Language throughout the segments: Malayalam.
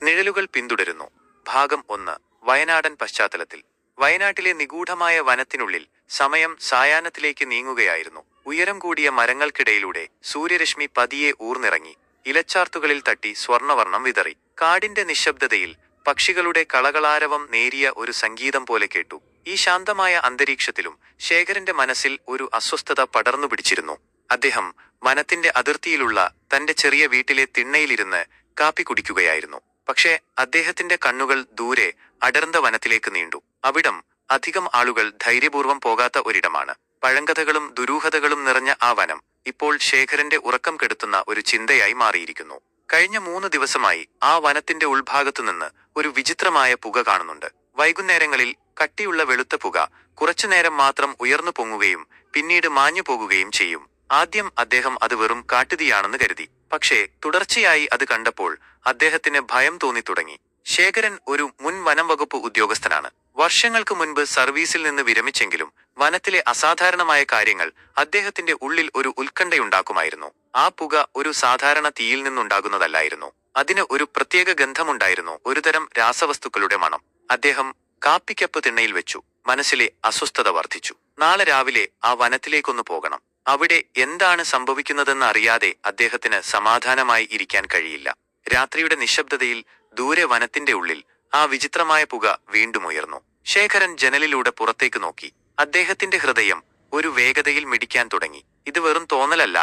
നിഴലുകൾ പിന്തുടരുന്നു. ഭാഗം 1. വയനാടൻ പശ്ചാത്തലത്തിൽ. വയനാട്ടിലെ നിഗൂഢമായ വനത്തിനുള്ളിൽ സമയം സായാഹ്നത്തിലേക്ക് നീങ്ങുകയായിരുന്നു. ഉയരം കൂടിയ മരങ്ങൾക്കിടയിലൂടെ സൂര്യരശ്മി പതിയെ ഊർന്നിറങ്ങി ഇലച്ചാർത്തുകളിൽ തട്ടി സ്വർണവർണം വിതറി. കാടിന്റെ നിശബ്ദതയിൽ പക്ഷികളുടെ കളകളാരവം നേരിയ ഒരു സംഗീതം പോലെ കേട്ടു. ഈ ശാന്തമായ അന്തരീക്ഷത്തിലും ശേഖരന്റെ മനസ്സിൽ ഒരു അസ്വസ്ഥത പടർന്നു പിടിച്ചിരുന്നു. അദ്ദേഹം വനത്തിന്റെ അതിർത്തിയിലുള്ള തന്റെ ചെറിയ വീട്ടിലെ തിണ്ണയിലിരുന്ന് കാപ്പി കുടിക്കുകയായിരുന്നു. പക്ഷേ അദ്ദേഹത്തിന്റെ കണ്ണുകൾ ദൂരെ അടർന്ന വനത്തിലേക്ക് നീണ്ടു. അവിടം അധികം ആളുകൾ ധൈര്യപൂർവ്വം പോകാത്ത ഒരിടമാണ്. പഴങ്കഥകളും ദുരൂഹതകളും നിറഞ്ഞ ആ വനം ഇപ്പോൾ ശേഖരന്റെ ഉറക്കം കെടുത്തുന്ന ഒരു ചിന്തയായി മാറിയിരിക്കുന്നു. കഴിഞ്ഞ 3 ദിവസമായി ആ വനത്തിന്റെ ഉൾഭാഗത്തുനിന്ന് ഒരു വിചിത്രമായ പുക കാണുന്നുണ്ട്. വൈകുന്നേരങ്ങളിൽ കട്ടിയുള്ള വെളുത്ത പുക കുറച്ചുനേരം മാത്രം ഉയർന്നു പൊങ്ങുകയും പിന്നീട് മാഞ്ഞു പോകുകയും ചെയ്യും. ആദ്യം അദ്ദേഹം അത് വെറും കാട്ടുതീയാണെന്ന് കരുതി. പക്ഷേ തുടർച്ചയായി അത് കണ്ടപ്പോൾ അദ്ദേഹത്തിന് ഭയം തോന്നിത്തുടങ്ങി. ശേഖരൻ ഒരു മുൻ വനം വകുപ്പ് ഉദ്യോഗസ്ഥനാണ്. വർഷങ്ങൾക്ക് മുൻപ് സർവീസിൽ നിന്ന് വിരമിച്ചെങ്കിലും വനത്തിലെ അസാധാരണമായ കാര്യങ്ങൾ അദ്ദേഹത്തിന്റെ ഉള്ളിൽ ഒരു ഉത്കണ്ഠയുണ്ടാക്കുമായിരുന്നു. ആ പുക ഒരു സാധാരണ തീയിൽ നിന്നുണ്ടാകുന്നതല്ലായിരുന്നു. അതിന് ഒരു പ്രത്യേക ഗന്ധമുണ്ടായിരുന്നു, ഒരുതരം രാസവസ്തുക്കളുടെ മണം. അദ്ദേഹം കാപ്പിക്കപ്പ് തിണ്ണയിൽ വെച്ചു. മനസ്സിലെ അസ്വസ്ഥത വർദ്ധിച്ചു. നാളെ രാവിലെ ആ വനത്തിലേക്കൊന്നു പോകണം. അവിടെ എന്താണ് സംഭവിക്കുന്നതെന്ന് അറിയാതെ അദ്ദേഹത്തിന് സമാധാനമായി ഇരിക്കാൻ കഴിയില്ല. രാത്രിയുടെ നിശബ്ദതയിൽ ദൂരെ വനത്തിന്റെ ഉള്ളിൽ ആ വിചിത്രമായ പുക വീണ്ടും ഉയർന്നു. ശേഖരൻ ജനലിലൂടെ പുറത്തേക്ക് നോക്കി. അദ്ദേഹത്തിന്റെ ഹൃദയം ഒരു വേഗതയിൽ മിടിക്കാൻ തുടങ്ങി. ഇത് വെറും തോന്നലല്ല,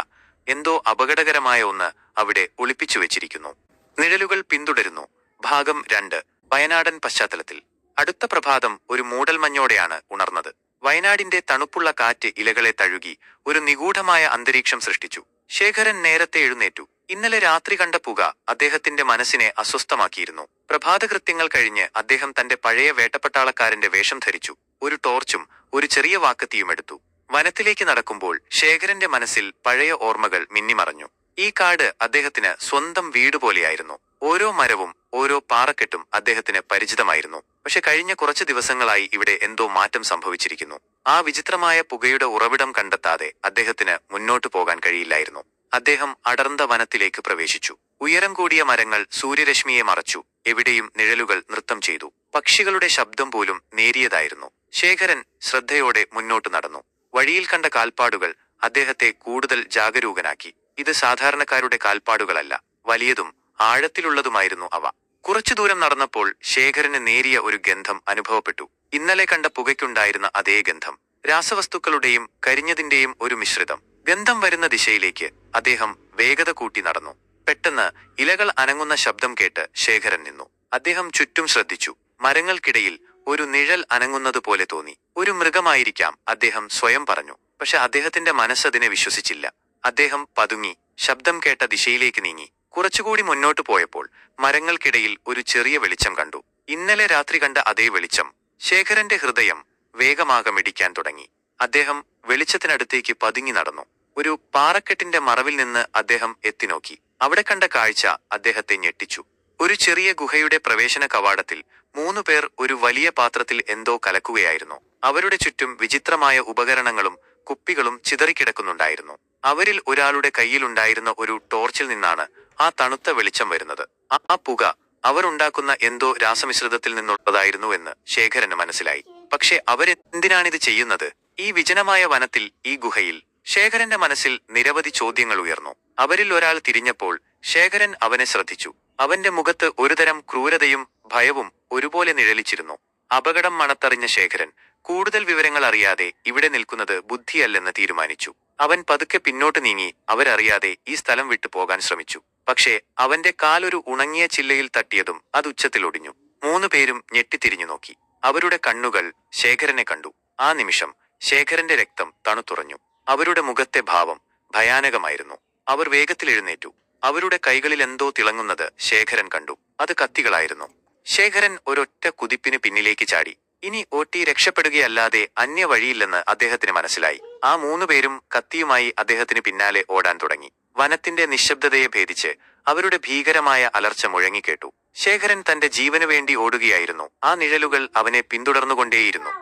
എന്തോ അപകടകരമായ ഒന്ന് അവിടെ ഒളിപ്പിച്ചു വെച്ചിരിക്കുന്നു. നിഴലുകൾ പിന്തുടരുന്നു. ഭാഗം 2. വയനാടൻ പശ്ചാത്തലത്തിൽ. അടുത്ത പ്രഭാതം ഒരു മൂടൽമഞ്ഞോടെയാണ് ഉണർന്നത്. വയനാടിന്റെ തണുപ്പുള്ള കാറ്റ് ഇലകളെ തഴുകി ഒരു നിഗൂഢമായ അന്തരീക്ഷം സൃഷ്ടിച്ചു. ശേഖരൻ നേരത്തെ എഴുന്നേറ്റു. ഇന്നലെ രാത്രി കണ്ട പുക അദ്ദേഹത്തിന്റെ മനസ്സിനെ അസ്വസ്ഥമാക്കിയിരുന്നു. പ്രഭാതകൃത്യങ്ങൾ കഴിഞ്ഞ് അദ്ദേഹം തന്റെ പഴയ വേട്ടപ്പട്ടാളക്കാരന്റെ വേഷം ധരിച്ചു. ഒരു ടോർച്ചും ഒരു ചെറിയ വാക്കത്തിയും എടുത്തു. വനത്തിലേക്ക് നടക്കുമ്പോൾ ശേഖരന്റെ മനസ്സിൽ പഴയ ഓർമ്മകൾ മിന്നിമറഞ്ഞു. ഈ കാട് അദ്ദേഹത്തിന് സ്വന്തം വീട് പോലെയായിരുന്നു. ഓരോ മരവും ഓരോ പാറക്കെട്ടും അദ്ദേഹത്തിന് പരിചിതമായിരുന്നു. പക്ഷെ കഴിഞ്ഞ കുറച്ച് ദിവസങ്ങളായി ഇവിടെ എന്തോ മാറ്റം സംഭവിച്ചിരിക്കുന്നു. ആ വിചിത്രമായ പുകയുടെ ഉറവിടം കണ്ടെത്താതെ അദ്ദേഹത്തിന് മുന്നോട്ടു പോകാൻ കഴിയില്ലായിരുന്നു. അദ്ദേഹം അടർന്ന വനത്തിലേക്ക് പ്രവേശിച്ചു. ഉയരം കൂടിയ മരങ്ങൾ സൂര്യരശ്മിയെ മറച്ചു. എവിടെയും നിഴലുകൾ നൃത്തം ചെയ്തു. പക്ഷികളുടെ ശബ്ദം പോലും നേരിയതായിരുന്നു. ശേഖരൻ ശ്രദ്ധയോടെ മുന്നോട്ട് നടന്നു. വഴിയിൽ കണ്ട കാൽപ്പാടുകൾ അദ്ദേഹത്തെ കൂടുതൽ ജാഗരൂകനാക്കി. ഇത് സാധാരണക്കാരുടെ കാൽപ്പാടുകളല്ല, വലിയതും ആഴത്തിലുള്ളതുമായിരുന്നു അവ. കുറച്ചു ദൂരം നടന്നപ്പോൾ ശേഖരന് നേരിയ ഒരു ഗന്ധം അനുഭവപ്പെട്ടു. ഇന്നലെ കണ്ട പുകയ്ക്കുണ്ടായിരുന്ന അതേ ഗന്ധം. രാസവസ്തുക്കളുടെയും കരിഞ്ഞതിന്റെയും ഒരു മിശ്രിതം. ഗന്ധം വരുന്ന ദിശയിലേക്ക് അദ്ദേഹം വേഗത കൂട്ടി നടന്നു. പെട്ടെന്ന് ഇലകൾ അനങ്ങുന്ന ശബ്ദം കേട്ട് ശേഖരൻ നിന്നു. അദ്ദേഹം ചുറ്റും ശ്രദ്ധിച്ചു. മരങ്ങൾക്കിടയിൽ ഒരു നിഴൽ അനങ്ങുന്നത് പോലെ തോന്നി. ഒരു മൃഗമായിരിക്കാം, അദ്ദേഹം സ്വയം പറഞ്ഞു. പക്ഷെ അദ്ദേഹത്തിന്റെ മനസ്സതിനെ വിശ്വസിച്ചില്ല. അദ്ദേഹം പതുങ്ങി ശബ്ദം കേട്ട ദിശയിലേക്ക് നീങ്ങി. കുറച്ചുകൂടി മുന്നോട്ടു പോയപ്പോൾ മരങ്ങൾക്കിടയിൽ ഒരു ചെറിയ വെളിച്ചം കണ്ടു. ഇന്നലെ രാത്രി കണ്ട അതേ വെളിച്ചം. ശേഖരന്റെ ഹൃദയം വേഗമാകമിടിക്കാൻ തുടങ്ങി. അദ്ദേഹം വെളിച്ചത്തിനടുത്തേക്ക് പതുങ്ങി നടന്നു. ഒരു പാറക്കെട്ടിന്റെ മറവിൽ നിന്ന് അദ്ദേഹം എത്തിനോക്കി. അവിടെ കണ്ട കാഴ്ച അദ്ദേഹത്തെ ഞെട്ടിച്ചു. ഒരു ചെറിയ ഗുഹയുടെ പ്രവേശന കവാടത്തിൽ 3 പേർ ഒരു വലിയ പാത്രത്തിൽ എന്തോ കലക്കുകയായിരുന്നു. അവരുടെ ചുറ്റും വിചിത്രമായ ഉപകരണങ്ങളും കുപ്പികളും ചിതറിക്കിടക്കുന്നുണ്ടായിരുന്നു. അവരിൽ ഒരാളുടെ കയ്യിലുണ്ടായിരുന്ന ഒരു ടോർച്ചിൽ നിന്നാണ് ആ തണുത്ത വെളിച്ചം വരുന്നത്. ആ പുക അവർ ഉണ്ടാക്കുന്ന എന്തോ രാസമിശ്രിതത്തിൽ നിന്നുള്ളതായിരുന്നുവെന്ന് ശേഖരന് മനസ്സിലായി. പക്ഷെ അവരെന്തിനാണിത് ചെയ്യുന്നത്? ഈ വിജനമായ വനത്തിൽ, ഈ ഗുഹയിൽ? ശേഖരന്റെ മനസ്സിൽ നിരവധി ചോദ്യങ്ങൾ ഉയർന്നു. അവരിൽ ഒരാൾ തിരിഞ്ഞപ്പോൾ ശേഖരൻ അവനെ ശ്രദ്ധിച്ചു. അവന്റെ മുഖത്ത് ഒരുതരം ക്രൂരതയും ഭയവും ഒരുപോലെ നിഴലിച്ചിരുന്നു. അപകടം മണത്തറിഞ്ഞ ശേഖരൻ കൂടുതൽ വിവരങ്ങൾ അറിയാതെ ഇവിടെ നിൽക്കുന്നത് ബുദ്ധിയല്ലെന്ന് തീരുമാനിച്ചു. അവൻ പതുക്കെ പിന്നോട്ട് നീങ്ങി അവരറിയാതെ ഈ സ്ഥലം വിട്ടു പോകാൻ ശ്രമിച്ചു. പക്ഷേ അവന്റെ കാലൊരു ഉണങ്ങിയ ചില്ലയിൽ തട്ടിയതും അത് ഉച്ചത്തിലൊടിഞ്ഞു. 3 പേരും ഞെട്ടിത്തിരിഞ്ഞു നോക്കി. അവരുടെ കണ്ണുകൾ ശേഖരനെ കണ്ടു. ആ നിമിഷം ശേഖരന്റെ രക്തം തണുത്തുറഞ്ഞു. അവരുടെ മുഖത്തെ ഭാവം ഭയാനകമായിരുന്നു. അവർ വേഗത്തിൽ എഴുന്നേറ്റു. അവരുടെ കൈകളിൽ എന്തോ തിളങ്ങുന്നത് ശേഖരൻ കണ്ടു. അത് കത്തികളായിരുന്നു. ശേഖരൻ ഒരൊറ്റ കുതിപ്പിന് പിന്നിലേക്ക് ചാടി. ഇനി ഓട്ടി രക്ഷപ്പെടുകയല്ലാതെ അന്യ വഴിയില്ലെന്ന് അദ്ദേഹത്തിന് മനസ്സിലായി. ആ 3 പേരും കത്തിയുമായി അദ്ദേഹത്തിന് പിന്നാലെ ഓടാൻ തുടങ്ങി. വനത്തിന്റെ നിശബ്ദതയെ ഭേദിച്ച് അവരുടെ ഭീകരമായ അലർച്ച മുഴങ്ങിക്കേട്ടു. ശേഖരൻ തന്റെ ജീവനു വേണ്ടി ഓടുകയായിരുന്നു. ആ നിഴലുകൾ അവനെ പിന്തുടർന്നുകൊണ്ടേയിരുന്നു.